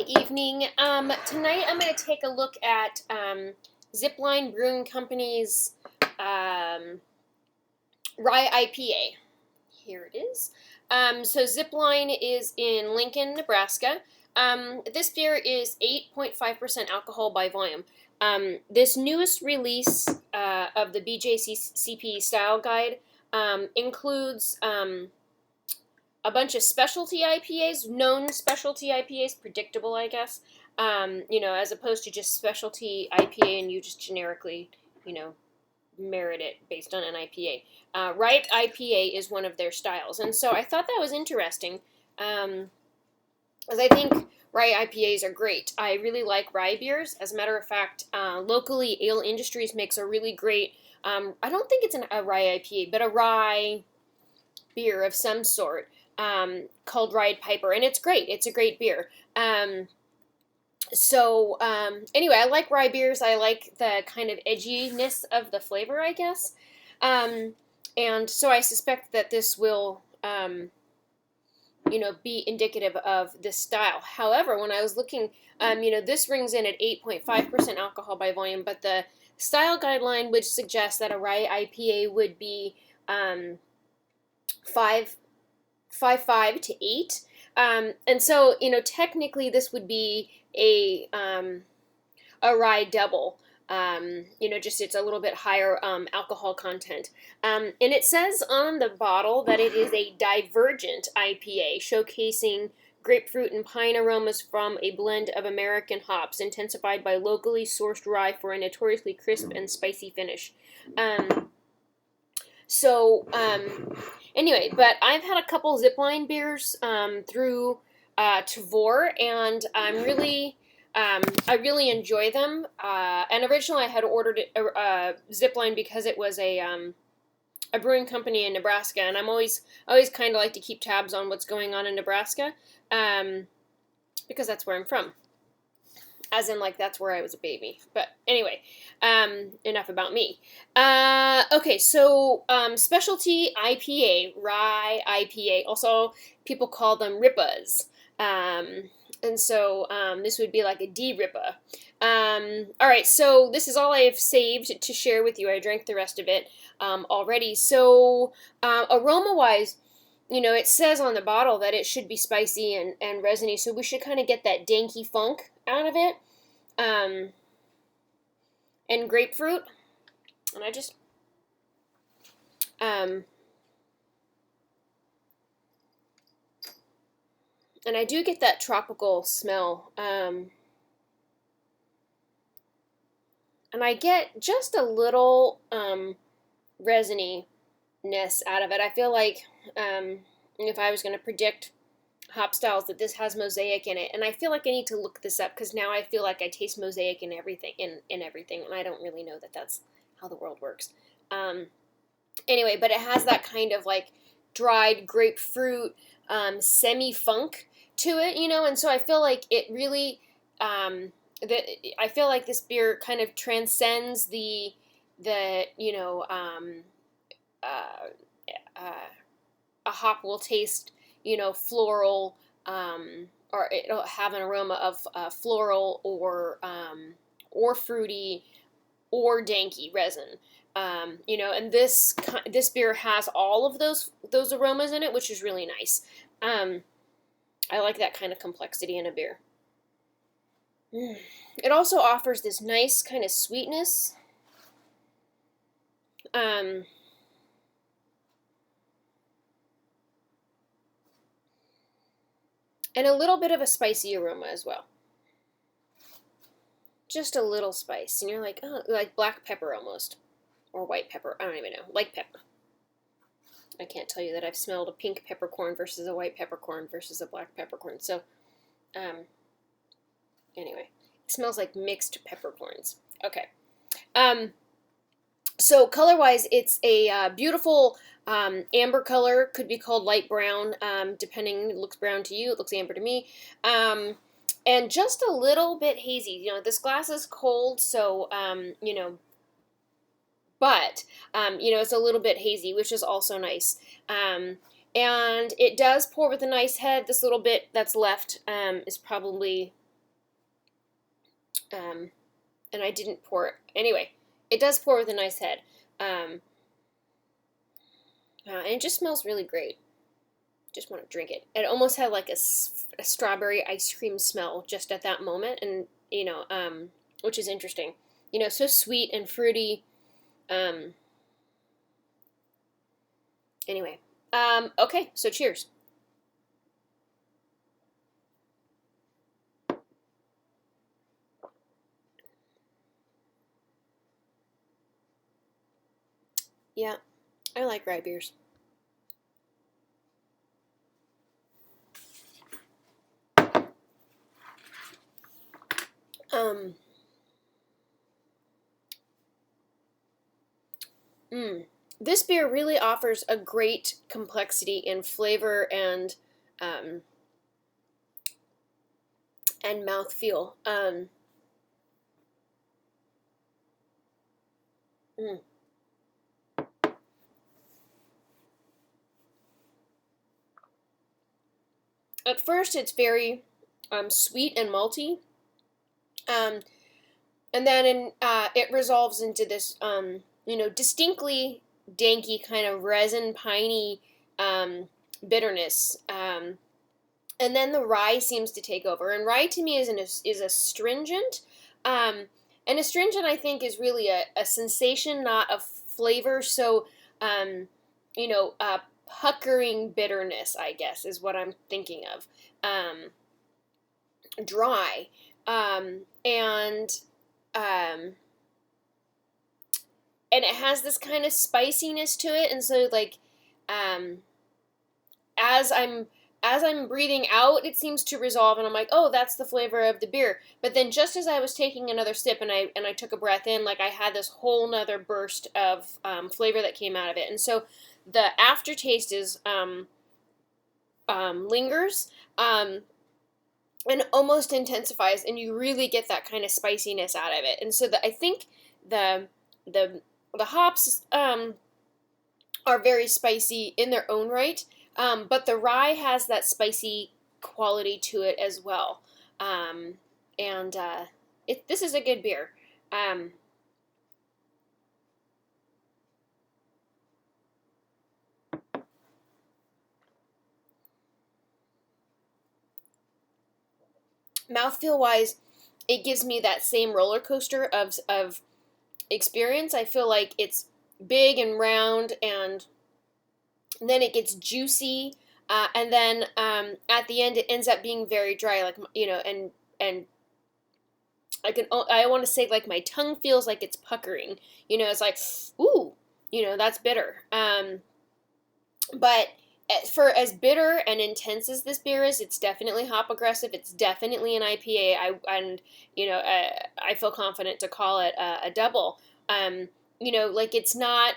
evening. Tonight I'm going to take a look at Zipline Brewing Company's Rye IPA. Here it is. So Zipline is in Lincoln, Nebraska. This beer is 8.5% alcohol by volume. This newest release of the BJCP style guide includes a bunch of specialty IPAs, known specialty IPAs, predictable, I guess, as opposed to just specialty IPA and you just generically, merit it based on an IPA. Rye IPA is one of their styles, and so I thought that was interesting, as I think rye IPAs are great. I really like rye beers. As a matter of fact, locally, Ale Industries makes a really great, I don't think it's a rye IPA, but a rye beer of some sort, called Rye Piper, and it's great. It's a great beer. Anyway, I like rye beers. I like the kind of edginess of the flavor, I guess. And so I suspect that this will, be indicative of this style. However, when I was looking, this rings in at 8.5% alcohol by volume, but the style guideline would suggest that a rye IPA would be 5.5 to 8. And so, technically this would be a rye double. Just it's a little bit higher alcohol content. And it says on the bottle that it is a divergent IPA, showcasing grapefruit and pine aromas from a blend of American hops, intensified by locally sourced rye for a notoriously crisp and spicy finish. Anyway, but I've had a couple Zipline beers through Tavor, and I really enjoy them. And originally I had ordered Zipline because it was a brewing company in Nebraska, and I always kind of like to keep tabs on what's going on in Nebraska, because that's where I'm from. As in, that's where I was a baby. But anyway, enough about me. Okay, so specialty IPA, rye IPA. Also, people call them RIPAs. And so this would be like a D-RIPA. All right, so this is all I have saved to share with you. I drank the rest of it already. So aroma-wise, it says on the bottle that it should be spicy and resiny, so we should kind of get that danky funk out of it, and grapefruit, and I just, and I do get that tropical smell, and I get just a little resiny-ness out of it. I feel like if I was going to predict hop styles, that this has mosaic in it, and I feel like I need to look this up, because now I feel like I taste mosaic in everything, and I don't really know that that's how the world works. Anyway, but it has that kind of dried grapefruit semi-funk to it, and so I feel like it really, I feel like this beer kind of transcends a hop will taste, floral, or it'll have an aroma of floral or fruity or danky resin. And this beer has all of those aromas in it, which is really nice. I like that kind of complexity in a beer. It also offers this nice kind of sweetness. And a little bit of a spicy aroma as well. Just a little spice. And you're like, oh, like black pepper almost. Or white pepper. I don't even know. Like pepper. I can't tell you that I've smelled a pink peppercorn versus a white peppercorn versus a black peppercorn. So, anyway. It smells like mixed peppercorns. Okay. So color-wise, it's a beautiful amber color. Could be called light brown, depending. It looks brown to you. It looks amber to me. And just a little bit hazy. This glass is cold, so, but, it's a little bit hazy, which is also nice. And it does pour with a nice head. This little bit that's left is probably and I didn't pour it. Anyway, it does pour with a nice head. And it just smells really great. Just want to drink it. It almost had like a strawberry ice cream smell just at that moment, and which is interesting. So sweet and fruity. Anyway, okay, so cheers. Yeah, I like rye beers. Um, mm, this beer really offers a great complexity in flavor um, and mouthfeel. Mm. At first, it's very sweet and malty, um, and then it resolves into this distinctly danky kind of resin piney bitterness. And then the rye seems to take over. And rye to me is astringent. Um, and astringent, I think, is really a sensation, not a flavor. So, puckering bitterness, I guess, is what I'm thinking of. Dry. And um, and it has this kind of spiciness to it. And so, like, um, as I'm breathing out, it seems to resolve, and I'm like, oh, that's the flavor of the beer. But then, just as I was taking another sip, and I took a breath in, like I had this whole nother burst of flavor that came out of it, and so the aftertaste is lingers and almost intensifies, and you really get that kind of spiciness out of it. And so I think the the the hops are very spicy in their own right, but the rye has that spicy quality to it as well. And this is a good beer. Um, Mouthfeel wise, it gives me that same roller coaster of experience. I feel like it's big and round, and then it gets juicy, and then at the end it ends up being very dry, like and I want to say like my tongue feels like it's puckering. It's like, ooh, that's bitter. But for as bitter and intense as this beer is, it's definitely hop aggressive. It's definitely an IPA. I feel confident to call it a double. Like it's not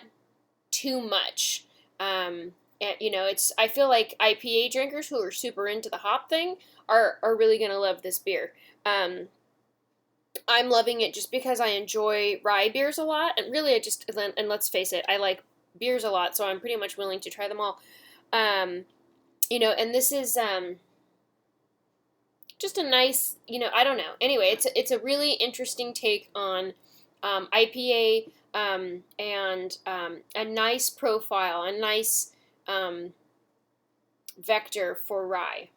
too much. It's I feel like IPA drinkers who are super into the hop thing are really gonna love this beer. I'm loving it just because I enjoy rye beers a lot, and really and let's face it, I like beers a lot, so I'm pretty much willing to try them all. Um, and this is just a nice, I don't know. Anyway, it's a really interesting take on IPA, and a nice profile, a nice vector for rye.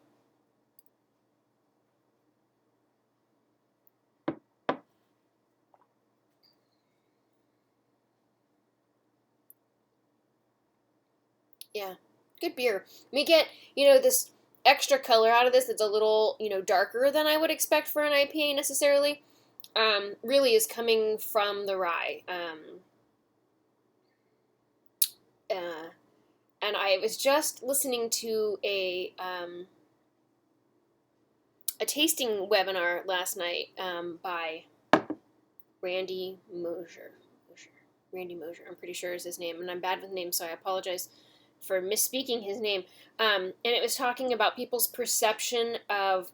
Yeah, good beer. We get, this extra color out of this that's a little, darker than I would expect for an IPA necessarily. Really is coming from the rye. Uh, and I was just listening to a tasting webinar last night by Randy Mosier. Randy Mosier, I'm pretty sure is his name, and I'm bad with names, so I apologize for misspeaking his name. And it was talking about people's perception of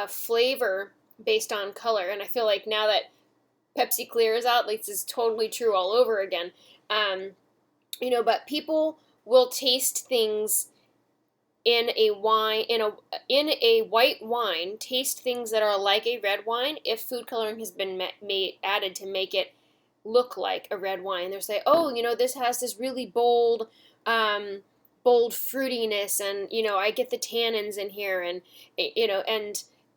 flavor based on color, and I feel like now that Pepsi Clear is out, like this is totally true all over again. But people will taste things in a wine in a white wine taste things that are like a red wine if food coloring has been added to make it look like a red wine. They'll say, oh, this has this really um, bold fruitiness, and I get the tannins in here, and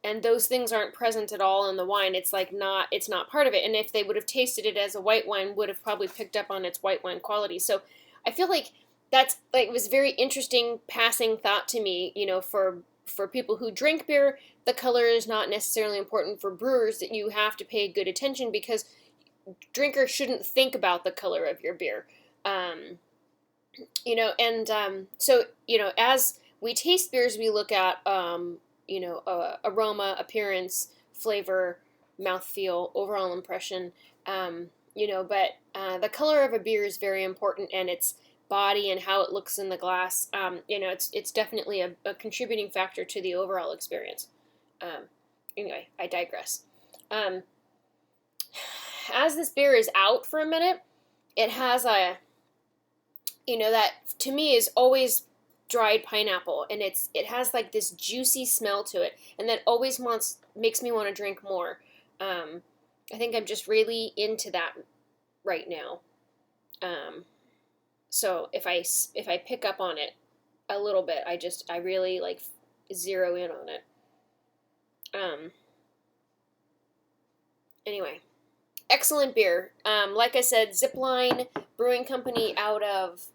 and those things aren't present at all in the wine. It's not part of it. And if they would have tasted it as a white wine, would have probably picked up on its white wine quality. So I feel like that's like was very interesting passing thought to me. For people who drink beer, the color is not necessarily important. For brewers, that you have to pay good attention because drinkers shouldn't think about the color of your beer. As we taste beers, we look at aroma, appearance, flavor, mouthfeel, overall impression. But the color of a beer is very important, and its body and how it looks in the glass. It's definitely a contributing factor to the overall experience. Um, anyway, I digress. Um, as this beer is out for a minute, it has that to me is always dried pineapple, and it has like this juicy smell to it, and that always makes me want to drink more. I think I'm just really into that right now. So if I pick up on it a little bit, I really like zero in on it. Anyway, excellent beer. Like I said, Zipline Brewing Company out of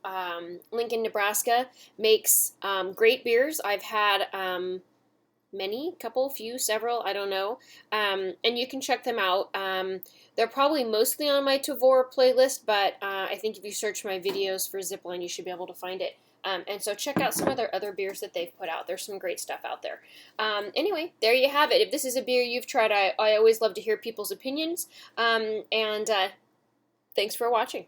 Lincoln, Nebraska makes great beers. I've had many, couple, few, several, I don't know. And you can check them out. They're probably mostly on my Tavor playlist, but I think if you search my videos for Zipline, you should be able to find it. And so check out some of their other beers that they've put out. There's some great stuff out there. Anyway, there you have it. If this is a beer you've tried, I always love to hear people's opinions. And thanks for watching.